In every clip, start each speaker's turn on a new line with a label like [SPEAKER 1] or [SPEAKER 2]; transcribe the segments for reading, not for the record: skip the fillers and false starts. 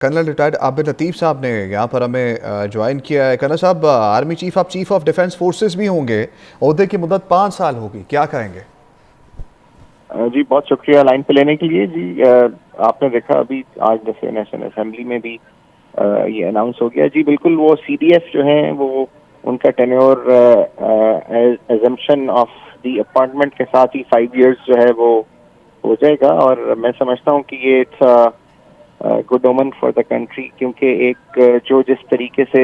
[SPEAKER 1] Colonel retired Abid लतीफ़ साहब ने यहाँ पर हमें ज्वाइन किया है। कर्नल साहब, आर्मी चीफ, आप चीफ ऑफ डिफेंस फोर्सेस भी होंगे, ओहदे की मुद्दत 5 साल होगी, क्या कहेंगे?
[SPEAKER 2] जी बहुत शुक्रिया लाइन पे लेने के लिए। जी आपने देखा अभी आज जैसे नेशनल असेंबली में भी ये अनाउंस हो गया। जी बिल्कुल, वो सीडीएस जो है वो उनका tenure assumption of the appointment के साथ ही 5 इयर्स जो है वो हो जाएगा। और मैं समझता हूँ कि ये इट्स गुड ओमन फॉर द कंट्री, क्योंकि एक जो जिस तरीके से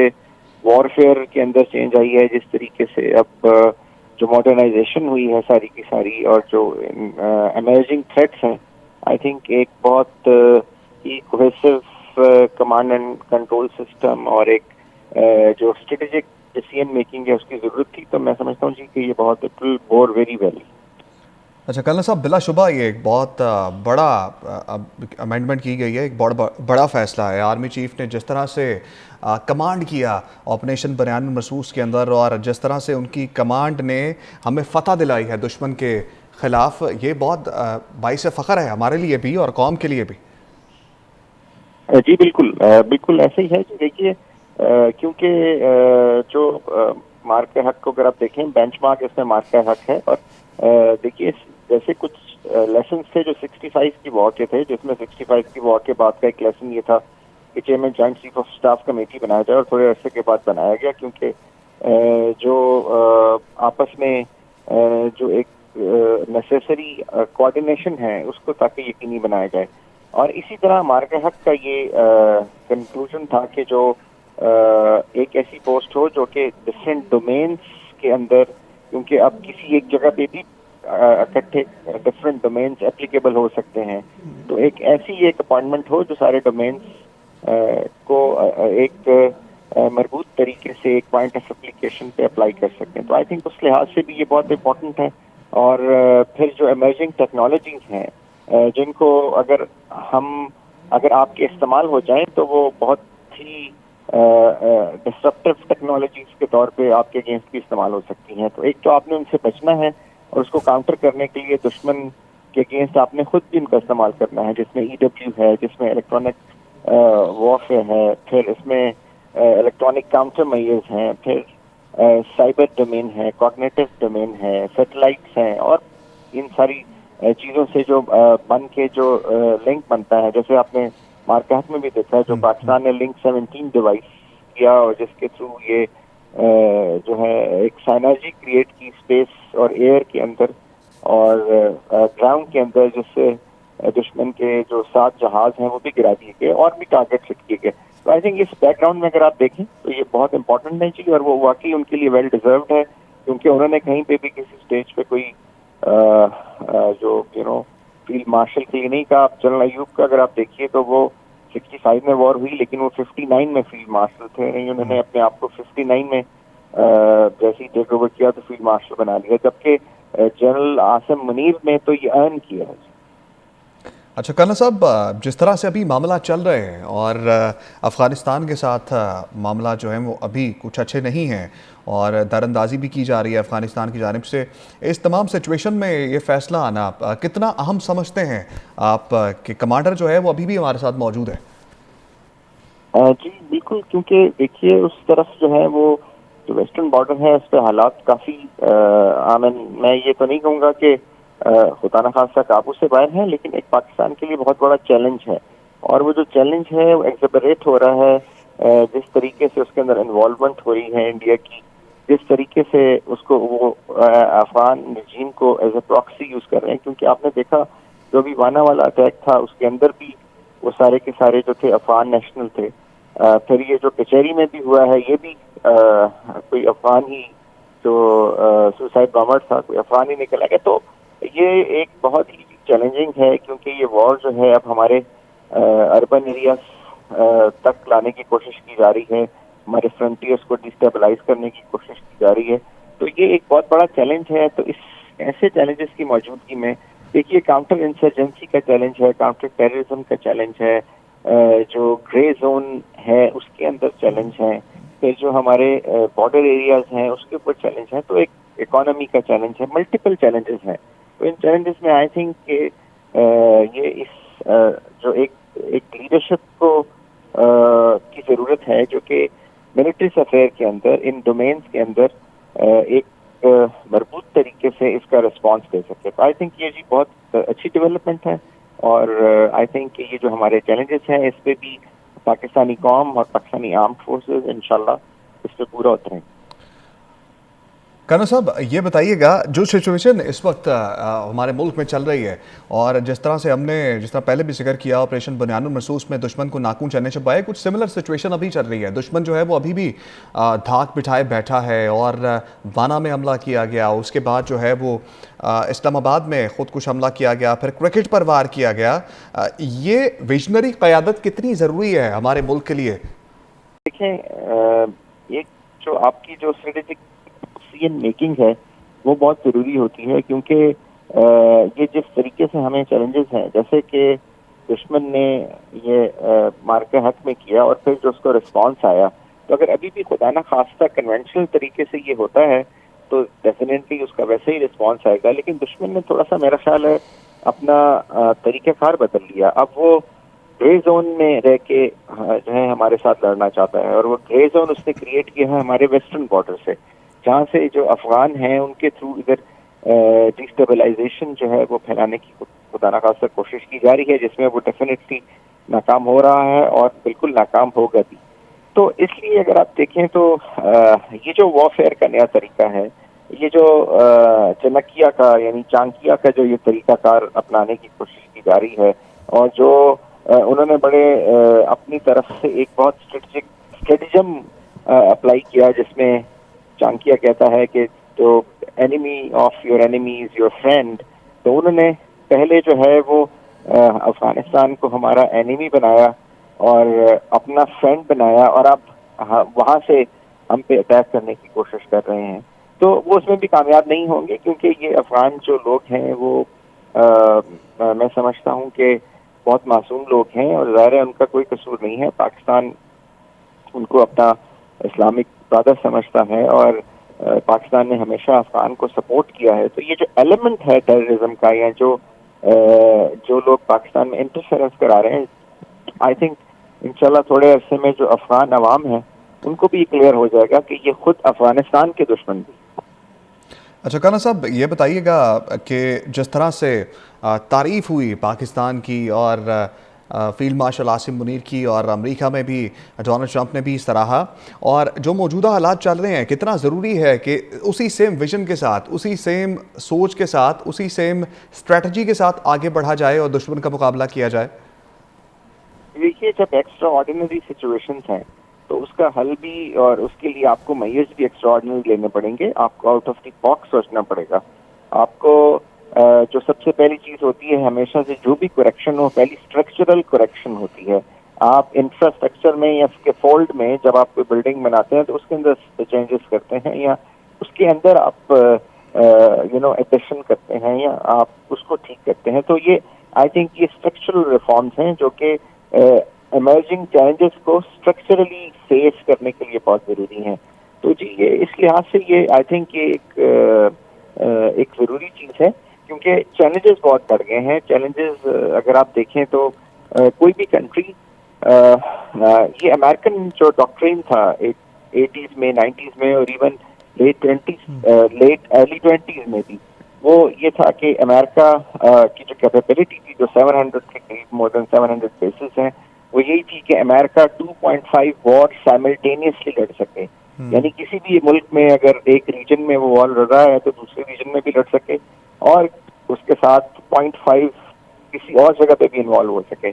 [SPEAKER 2] वॉरफेयर के अंदर चेंज आई है, जिस तरीके से अब जो मॉडर्नाइजेशन हुई है सारी की सारी, और जो एमर्जिंग थ्रेट्स हैं, आई थिंक एक बहुत ही cohesive command and control system और एक जो स्ट्रेटेजिक डिसीजन मेकिंग है उसकी जरूरत थी। तो मैं समझता हूँ जी कि ये बहुत it will bore very well.
[SPEAKER 1] अच्छा कर्नल साहब, बिलाशुबा ये एक बहुत बड़ा अमेंडमेंट की गई है, एक बड़ा फैसला है। आर्मी चीफ ने जिस तरह से कमांड किया ऑपरेशन बरयान महसूस के अंदर, और जिस तरह से उनकी कमांड ने हमें फतह दिलाई है दुश्मन के ख़िलाफ़, ये बहुत बाइस फ़ख्र है हमारे लिए भी और कौम के लिए भी।
[SPEAKER 2] जी बिल्कुल, बिल्कुल ऐसे ही है जी। देखिए क्योंकि जो मार्क हक को अगर आप देखें, बेंचमार्क इसमें मार्क हक है। और देखिए जैसे कुछ लेसन थे जो 65 की वॉर के थे, जिसमें 65 की वॉर के बाद का एक लेसन ये था कि chairman joint chief of staff committee बनाया जाए, और थोड़े अरसे के बाद बनाया गया, क्योंकि जो आपस में जो एक नेसेसरी कोऑर्डिनेशन है उसको ताकि यकीनी बनाया जाए। और इसी तरह मार्क हक का ये कंक्लूजन था कि जो एक ऐसी पोस्ट हो जो कि डिफरेंट डोमेन्स के अंदर, क्योंकि अब किसी एक जगह पे भी इकट्ठे डिफरेंट डोमेन्स एप्लीकेबल हो सकते हैं, तो एक ऐसी एक अपॉइंटमेंट हो जो सारे डोमेन्स को एक मजबूत तरीके से एक पॉइंट ऑफ एप्लीकेशन पे अप्लाई कर सकते हैं। तो आई थिंक उस लिहाज से भी ये बहुत इम्पोर्टेंट है। और फिर जो इमर्जिंग टेक्नोलॉजीज हैं जिनको अगर आपके इस्तेमाल हो जाएं तो वो बहुत ही डिस्ट्रप्टिव टेक्नोलॉजीज के तौर पे आपके अगेंस्ट भी इस्तेमाल हो सकती हैं। तो एक तो आपने उनसे बचना है, और उसको काउंटर करने के लिए दुश्मन के अगेंस्ट आपने खुद भी इनका इस्तेमाल करना है, जिसमें ईडब्ल्यू है, जिसमें इलेक्ट्रॉनिक वॉरफेयर है, फिर इसमें इलेक्ट्रॉनिक काउंटर मेजर्स हैं, फिर साइबर डोमेन है, कॉग्निटिव डोमेन है, सैटेलाइट्स हैं, और इन सारी चीज़ों से जो बन के जो लिंक बनता है, जैसे आपने मार्केट में भी देखा है, जो पाकिस्तान ने लिंक 17 डिवाइस किया, और जिसके थ्रू ये जो है एक साइनर्जी क्रिएट की स्पेस और एयर के अंदर और ग्राउंड के अंदर, जिससे दुश्मन के जो 7 जहाज हैं वो भी गिरा दिए गए और भी टारगेट हिट किए गए। तो आई थिंक इस बैकग्राउंड में अगर आप देखें तो ये बहुत इंपॉर्टेंट है चीज़, और वो वाकई उनके लिए वेल डिजर्व्ड है, क्योंकि उन्होंने कहीं पे भी किसी स्टेज पे कोई जो फील्ड मार्शल के लिए नहीं कहा। आप जनरल अयूब का अगर आप देखिए तो वो 65 में वॉर हुई, लेकिन वो 59 में फील्ड मार्शल थे नहीं। उन्होंने अपने आप को 59 में जैसे ही टेक ओवर किया तो फील्ड मार्शल बना लिया, जबकि जनरल आसिम मुनीर ने तो ये अर्न किया है।
[SPEAKER 1] अच्छा कर्नल साहब, जिस तरह से अभी मामला चल रहे हैं और अफ़गानिस्तान के साथ मामला जो है वो अभी कुछ अच्छे नहीं हैं, और दरअंदाजी भी की जा रही है अफ़गानिस्तान की जानिब से, इस तमाम सिचुएशन में ये फ़ैसला आना कितना अहम समझते हैं आप कि कमांडर जो है वो अभी भी हमारे साथ मौजूद है?
[SPEAKER 2] जी बिल्कुल, क्योंकि देखिए उस तरफ जो है वो जो वेस्टर्न बॉर्डर है उस पर हालात काफ़ी मैं ये तो नहीं कहूँगा कि खुदा न खास्ता काबू से बाहर है, लेकिन एक पाकिस्तान के लिए बहुत बड़ा चैलेंज है। और वो जो चैलेंज है वो एग्जबरेट हो रहा है जिस तरीके से उसके अंदर इन्वॉल्वमेंट हो रही है इंडिया की, जिस तरीके से उसको वो अफगान रजीम को एज ए प्रॉक्सी यूज़ कर रहे हैं। क्योंकि आपने देखा जो भी वाना वाला अटैक था उसके अंदर भी वो सारे के सारे जो थे अफगान नेशनल थे। फिर ये जो कचहरी में भी हुआ है ये भी कोई अफगान ही जो सुसाइड बॉम्बर था, कोई अफगान ही निकला गया। तो ये एक बहुत ही चैलेंजिंग है, क्योंकि ये वॉर जो है अब हमारे अर्बन एरियाज तक लाने की कोशिश की जा रही है, हमारे फ्रंटियर्स को डिस्टेबलाइज करने की कोशिश की जा रही है। तो ये एक बहुत बड़ा चैलेंज है। तो इस ऐसे चैलेंजेस की मौजूदगी में देखिए काउंटर इंसर्जेंसी का चैलेंज है, काउंटर टेररिज्म का चैलेंज है, जो ग्रे जोन है उसके अंदर चैलेंज है, फिर जो हमारे बॉर्डर एरियाज हैं उसके ऊपर चैलेंज है, तो एक इकोनॉमी का चैलेंज है, मल्टीपल चैलेंजेस हैं। तो इन चैलेंजेस में आई थिंक ये इस जो एक लीडरशिप को ضرورت ہے جو کہ ملٹری افیئر کے اندر ان ڈومینس کے اندر ایک مربوط طریقے سے اس کا رسپانس دے سکے. تو آئی تھنک یہ جی بہت اچھی ڈیولپمنٹ ہے, اور آئی تھنک کہ یہ جو ہمارے چیلنجز ہیں اس پہ بھی پاکستانی قوم اور پاکستانی آرمڈ فورسز انشاءاللہ اس پہ پورا اتریں.
[SPEAKER 1] کرنل صاحب یہ بتائیے گا, جو سچویشن اس وقت ہمارے ملک میں چل رہی ہے, اور جس طرح پہلے بھی ذکر کیا آپریشن بنیان المرصوص میں دشمن کو ناخن چنے چبائے, کچھ سملر سچویشن ابھی چل رہی ہے. دشمن جو ہے وہ ابھی بھی دھاک بٹھائے بیٹھا ہے, اور وانا میں حملہ کیا گیا, اس کے بعد جو ہے وہ اسلام آباد میں خود کش حملہ کیا گیا, پھر کرکٹ پر وار کیا گیا. یہ ویژنری قیادت کتنی ضروری ہے ہمارے ملک کے لیے؟
[SPEAKER 2] دیکھیں, ایک جو آپ کی جو اسٹریٹجک میکنگ ہے وہ بہت ضروری ہوتی ہے, کیونکہ یہ جس طریقے سے ہمیں چیلنجز ہیں, جیسے کہ دشمن نے یہ مارکہ حق میں کیا اور پھر جو اس کو رسپانس آیا, تو اگر ابھی بھی خدا نہ خواستہ کنونشنل طریقے سے یہ ہوتا ہے تو ڈیفینیٹلی اس کا ویسے ہی رسپانس آئے گا. لیکن دشمن نے تھوڑا سا میرا خیال ہے اپنا طریقہ کار بدل لیا. اب وہ گرے زون میں رہ کے جو ہے ہمارے ساتھ لڑنا چاہتا ہے, اور وہ گرے زون اس نے کریٹ کیا ہے ہمارے ویسٹرن بارڈر سے, جہاں سے جو افغان ہیں ان کے تھرو ادھر ڈیسٹیبلائزیشن جو ہے وہ پھیلانے کی خدا نخواستہ کوشش کی جا رہی ہے, جس میں وہ ڈیفینیٹلی ناکام ہو رہا ہے اور بالکل ناکام ہوگا بھی. تو اس لیے اگر آپ دیکھیں تو یہ جو وارفیئر کا نیا طریقہ ہے, یہ جو چنکیا کا یعنی چانکیا کا جو یہ طریقہ کار اپنانے کی کوشش کی جا رہی ہے, اور جو انہوں نے بڑے اپنی طرف سے ایک بہت اسٹریٹجم اپلائی کیا, جس میں چانکیا کہتا ہے کہ جو enemy of your enemy is your friend. تو انہوں نے پہلے جو ہے وہ افغانستان کو ہمارا اینیمی بنایا اور اپنا فرینڈ بنایا, اور اب وہاں سے ہم پہ اٹیک کرنے کی کوشش کر رہے ہیں. تو وہ اس میں بھی کامیاب نہیں ہوں گے, کیونکہ یہ افغان جو لوگ ہیں وہ میں سمجھتا ہوں کہ بہت معصوم لوگ ہیں, اور ظاہر ہے ان کا کوئی قصور نہیں ہے. پاکستان ان کو اپنا اسلامک برادر سمجھتا ہے, اور پاکستان نے ہمیشہ افغان کو سپورٹ کیا ہے. تو یہ جو ایلیمنٹ ہے ٹیررزم کا, یا جو لوگ پاکستان میں انٹرفیئرنس کرا رہے ہیں, آئی تھنک انشاءاللہ تھوڑے عرصے میں جو افغان عوام ہے ان کو بھی کلیئر ہو جائے گا کہ یہ خود افغانستان کے دشمن بھی.
[SPEAKER 1] اچھا کرنل صاحب یہ بتائیے گا کہ جس طرح سے تعریف ہوئی پاکستان کی اور فیلڈ مارشل عاصم منیر کی, اور امریکہ میں بھی ڈونلڈ ٹرمپ نے بھی سراہا, اور جو موجودہ حالات چل رہے ہیں, کتنا ضروری ہے کہ اسی سیم ویژن کے ساتھ, اسی سیم سوچ کے ساتھ, اسی سیم اسٹریٹجی کے ساتھ آگے بڑھا جائے اور دشمن کا مقابلہ کیا جائے؟
[SPEAKER 2] دیکھیے, جب ایکسٹرا آرڈینری سچویشنز ہیں تو اس کا حل بھی, اور اس کے لیے آپ کو میئرز بھی ایکسٹرا آرڈینری لینے پڑیں گے. آپ کو آؤٹ آف دی باکس سوچنا پڑے گا. آپ کو جو سب سے پہلی چیز ہوتی ہے ہمیشہ سے جو بھی کریکشن ہو, پہلی اسٹرکچرل کریکشن ہوتی ہے. آپ انفراسٹرکچر میں یا اس کے فولڈ میں جب آپ کوئی بلڈنگ بناتے ہیں تو اس کے اندر چینجز کرتے ہیں, یا اس کے اندر آپ ایڈیشن کرتے ہیں, یا آپ اس کو ٹھیک کرتے ہیں. تو یہ آئی تھنک یہ اسٹرکچرل ریفارمز ہیں جو کہ ایمرجنگ چیلنجز کو اسٹرکچرلی فیس کرنے کے لیے بہت ضروری ہیں. تو جی یہ اس لحاظ سے یہ آئی تھنک یہ ایک ضروری چیز ہے, کیونکہ چیلنجز بہت بڑھ گئے ہیں. چیلنجز اگر آپ دیکھیں تو کوئی بھی کنٹری, یہ امریکن جو ڈاکٹرین تھا 80s میں, 90s میں, اور ایون لیٹ ارلی 20s میں بھی, وہ یہ تھا کہ امریکہ کی جو کیپیبلٹی تھی, جو 700 کے قریب مور دین 700 بیسز ہیں, وہ یہی تھی کہ امریکہ 2.5 وار سائملٹینیسلی لڑ سکے. یعنی کسی بھی ملک میں اگر ایک ریجن میں وہ وار لڑ رہا ہے تو دوسرے ریجن میں بھی لڑ سکے, اور اس کے ساتھ 0.5 کسی اور جگہ پہ بھی انوالو ہو سکے.